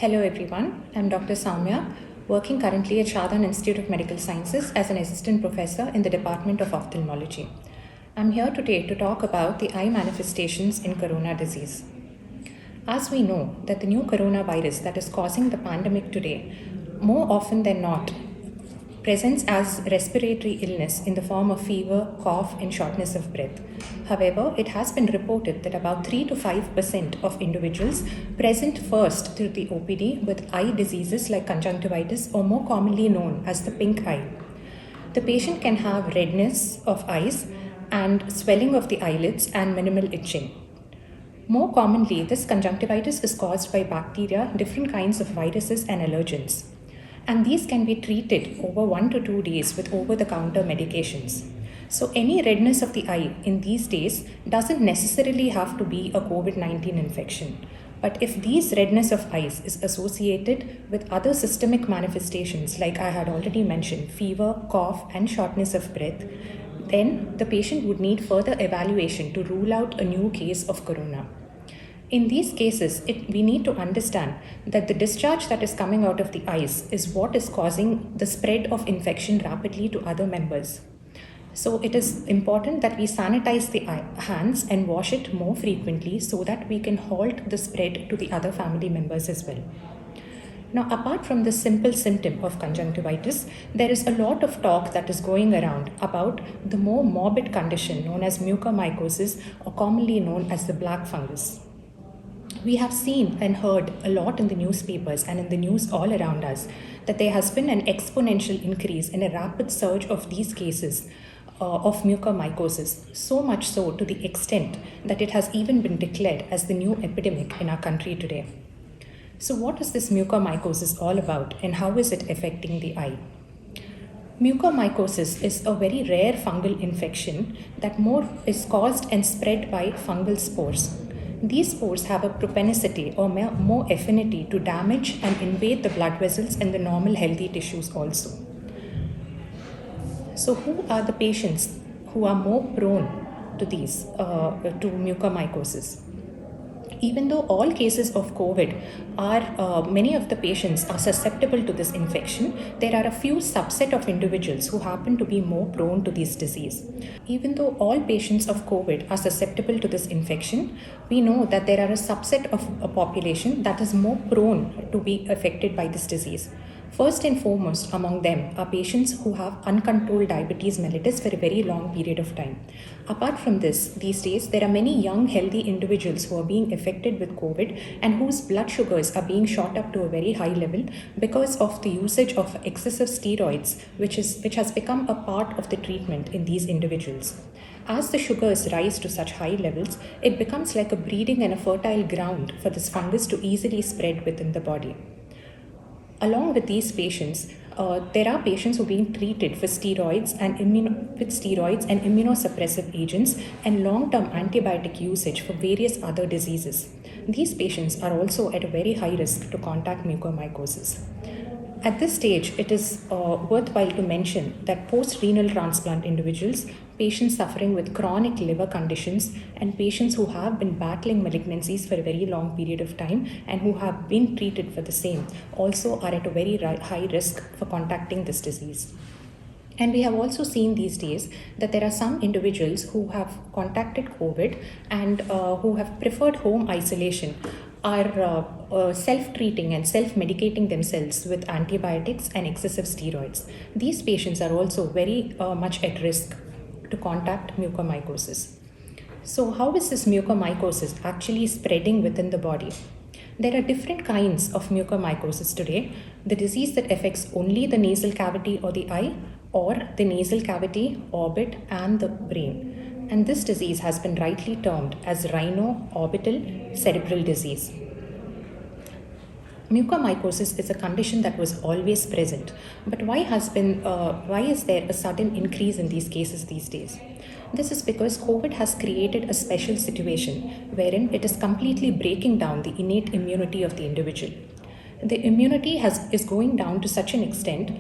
Hello everyone, I'm Dr. Soumya, working currently at Shadhan Institute of Medical Sciences as an assistant professor in the Department of Ophthalmology. I'm here today to talk about the eye manifestations in corona disease. As we know that the new coronavirus that is causing the pandemic today, more often than not, presents as respiratory illness in the form of fever, cough, and shortness of breath. However, it has been reported that about 3 to 5% of individuals present first through the OPD with eye diseases like conjunctivitis, or more commonly known as the pink eye. The patient can have redness of eyes and swelling of the eyelids and minimal itching. More commonly, this conjunctivitis is caused by bacteria, different kinds of viruses, and allergens. And these can be treated over 1 to 2 days with over-the-counter medications. So any redness of the eye in these days doesn't necessarily have to be a COVID-19 infection. But if these redness of eyes is associated with other systemic manifestations, like I had already mentioned, fever, cough, and shortness of breath, then the patient would need further evaluation to rule out a new case of corona. In these cases, we need to understand that the discharge that is coming out of the eyes is what is causing the spread of infection rapidly to other members. So it is important that we sanitize the hands and wash it more frequently so that we can halt the spread to the other family members as well. Now, apart from the simple symptom of conjunctivitis, there is a lot of talk that is going around about the more morbid condition known as mucormycosis, or commonly known as the black fungus. We have seen and heard a lot in the newspapers and in the news all around us that there has been an exponential increase in a rapid surge of these cases of mucormycosis, so much so to the extent that it has even been declared as the new epidemic in our country today. So what is this mucormycosis all about, and how is it affecting the eye? Mucormycosis is a very rare fungal infection that more is caused and spread by fungal spores. These spores have a propensity or more affinity to damage and invade the blood vessels and the normal healthy tissues also. So who are the patients who are more prone to these, to mucormycosis? Even though all cases of COVID many of the patients are susceptible to this infection, there are a few subset of individuals who happen to be more prone to this disease. Even though all patients of COVID are susceptible to this infection, we know that there are a subset of a population that is more prone to be affected by this disease. First and foremost among them are patients who have uncontrolled diabetes mellitus for a very long period of time. Apart from this, these days there are many young healthy individuals who are being affected with COVID and whose blood sugars are being shot up to a very high level because of the usage of excessive steroids, which has become a part of the treatment in these individuals. As the sugars rise to such high levels, it becomes like a breeding and a fertile ground for this fungus to easily spread within the body. Along with these patients, there are patients who are being treated for steroids and immunosuppressive agents and long-term antibiotic usage for various other diseases. These patients are also at a very high risk to contact mucormycosis. At this stage, it is worthwhile to mention that post-renal transplant individuals, patients suffering with chronic liver conditions, and patients who have been battling malignancies for a very long period of time and who have been treated for the same also are at a very high risk for contacting this disease. And we have also seen these days that there are some individuals who have contacted COVID and who have preferred home isolation, are self-treating and self-medicating themselves with antibiotics and excessive steroids. These patients are also very much at risk to contact mucormycosis. So how is this mucormycosis actually spreading within the body? There are different kinds of mucormycosis today. The disease that affects only the nasal cavity or the eye, or the nasal cavity, orbit, and the brain. And this disease has been rightly termed as rhino-orbital cerebral disease. Mucormycosis is a condition that was always present, but why is there a sudden increase in these cases these days? This is because COVID has created a special situation wherein it is completely breaking down the innate immunity of the individual. The immunity is going down to such an extent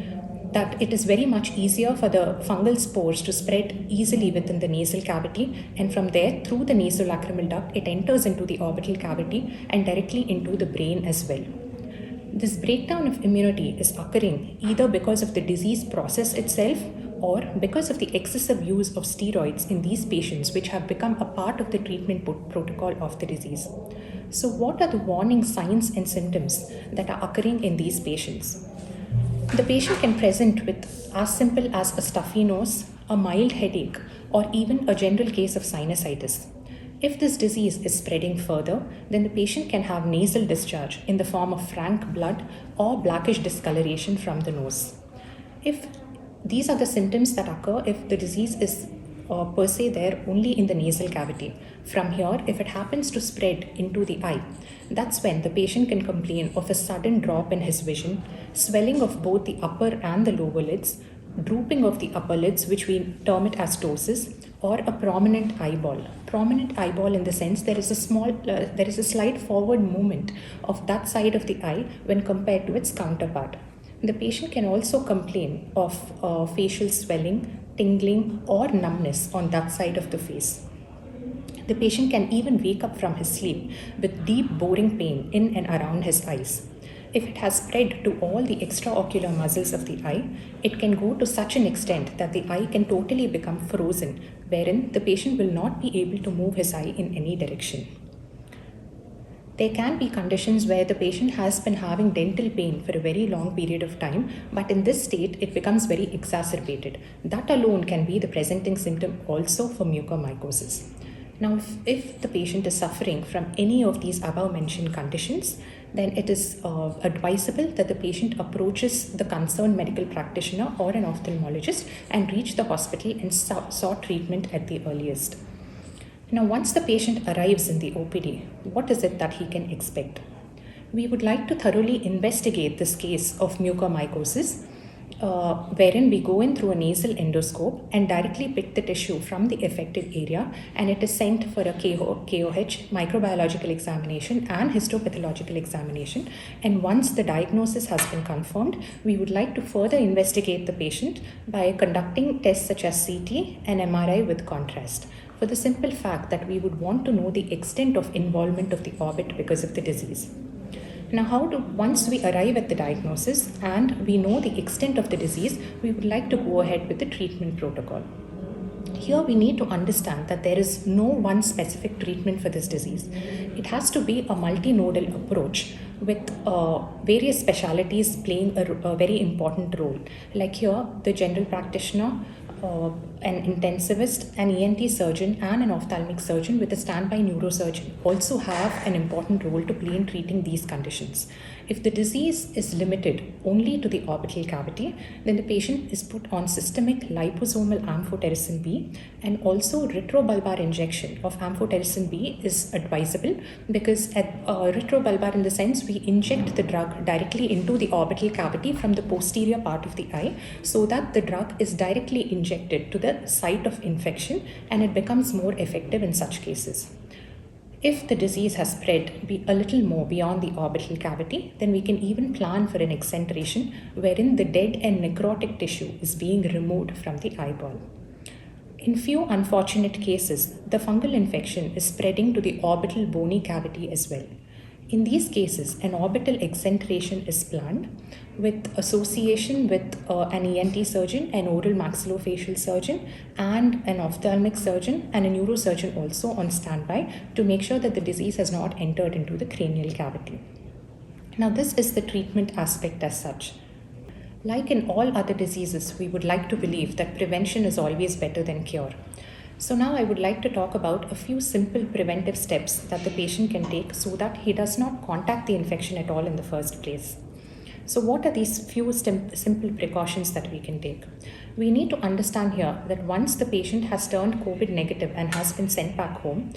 that it is very much easier for the fungal spores to spread easily within the nasal cavity, and from there through the nasolacrimal duct it enters into the orbital cavity and directly into the brain as well. This breakdown of immunity is occurring either because of the disease process itself or because of the excessive use of steroids in these patients, which have become a part of the treatment protocol of the disease. So, what are the warning signs and symptoms that are occurring in these patients? The patient can present with as simple as a stuffy nose, a mild headache, or even a general case of sinusitis. If this disease is spreading further, then the patient can have nasal discharge in the form of frank blood or blackish discoloration from the nose. If these are the symptoms that occur if the disease is per se there only in the nasal cavity. From here, if it happens to spread into the eye, that's when the patient can complain of a sudden drop in his vision, swelling of both the upper and the lower lids, drooping of the upper lids, which we term it as ptosis, or a prominent eyeball. Prominent eyeball in the sense there is a slight forward movement of that side of the eye when compared to its counterpart. The patient can also complain of facial swelling, tingling, or numbness on that side of the face. The patient can even wake up from his sleep with deep boring pain in and around his eyes. If it has spread to all the extraocular muscles of the eye, it can go to such an extent that the eye can totally become frozen, wherein the patient will not be able to move his eye in any direction. There can be conditions where the patient has been having dental pain for a very long period of time, but in this state, it becomes very exacerbated. That alone can be the presenting symptom also for mucormycosis. Now, if the patient is suffering from any of these above mentioned conditions, then it is advisable that the patient approaches the concerned medical practitioner or an ophthalmologist and reach the hospital and sought treatment at the earliest. Now, once the patient arrives in the OPD, what is it that he can expect? We would like to thoroughly investigate this case of mucormycosis, wherein we go in through a nasal endoscope and directly pick the tissue from the affected area, and it is sent for a KOH, microbiological examination, and histopathological examination. And once the diagnosis has been confirmed, we would like to further investigate the patient by conducting tests such as CT and MRI with contrast, for the simple fact that we would want to know the extent of involvement of the orbit because of the disease. Now, once we arrive at the diagnosis and we know the extent of the disease, we would like to go ahead with the treatment protocol. Here we need to understand that there is no one specific treatment for this disease. It has to be a multinodal approach with various specialties playing a very important role. Like here, the general practitioner, an intensivist, an ENT surgeon, and an ophthalmic surgeon with a standby neurosurgeon also have an important role to play in treating these conditions. If the disease is limited only to the orbital cavity, then the patient is put on systemic liposomal amphotericin B, and also retrobulbar injection of amphotericin B is advisable, because at retrobulbar, in the sense we inject the drug directly into the orbital cavity from the posterior part of the eye, so that the drug is directly injected to the site of infection and it becomes more effective in such cases. If the disease has spread a little more beyond the orbital cavity, then we can even plan for an exentration wherein the dead and necrotic tissue is being removed from the eyeball. In few unfortunate cases, the fungal infection is spreading to the orbital bony cavity as well. In these cases, an orbital exentration is planned with association with an ENT surgeon, an oral maxillofacial surgeon, and an ophthalmic surgeon and a neurosurgeon also on standby to make sure that the disease has not entered into the cranial cavity. Now, this is the treatment aspect as such. Like in all other diseases, we would like to believe that prevention is always better than cure. So now I would like to talk about a few simple preventive steps that the patient can take so that he does not contact the infection at all in the first place. So what are these few simple precautions that we can take? We need to understand here that once the patient has turned COVID negative and has been sent back home,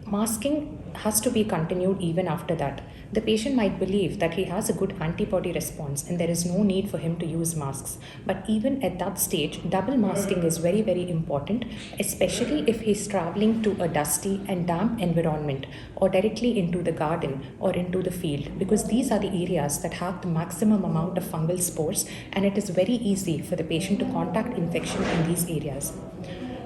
masking has to be continued even after that. The patient might believe that he has a good antibody response and there is no need for him to use masks. But even at that stage, double masking is very, very important, especially if he's traveling to a dusty and damp environment or directly into the garden or into the field, because these are the areas that have the maximum amount of fungal spores, and it is very easy for the patient to contact infection in these areas.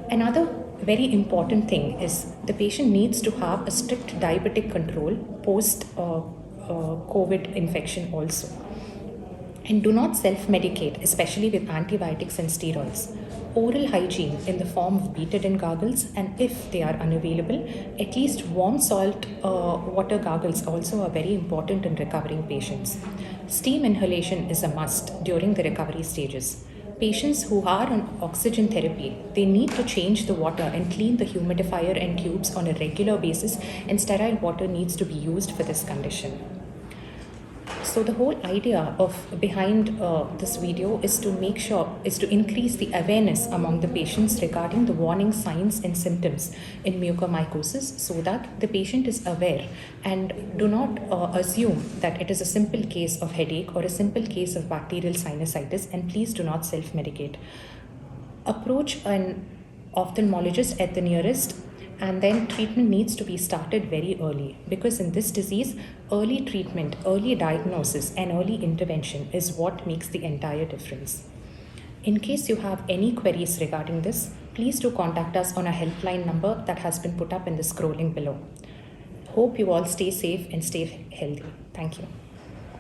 Another very important thing is the patient needs to have a strict diabetic control post COVID infection also. And do not self-medicate, especially with antibiotics and steroids. Oral hygiene in the form of betadine gargles, and if they are unavailable, at least warm salt water gargles also are very important in recovering patients. Steam inhalation is a must during the recovery stages. Patients who are on oxygen therapy, they need to change the water and clean the humidifier and tubes on a regular basis, and sterile water needs to be used for this condition. So the whole idea behind this video is to increase the awareness among the patients regarding the warning signs and symptoms in mucormycosis, so that the patient is aware and do not assume that it is a simple case of headache or a simple case of bacterial sinusitis, and please do not self-medicate. Approach an ophthalmologist at the nearest, and then treatment needs to be started very early, because in this disease, early treatment, early diagnosis, and early intervention is what makes the entire difference. In case you have any queries regarding this, please do contact us on our helpline number that has been put up in the scrolling below. Hope you all stay safe and stay healthy. Thank you.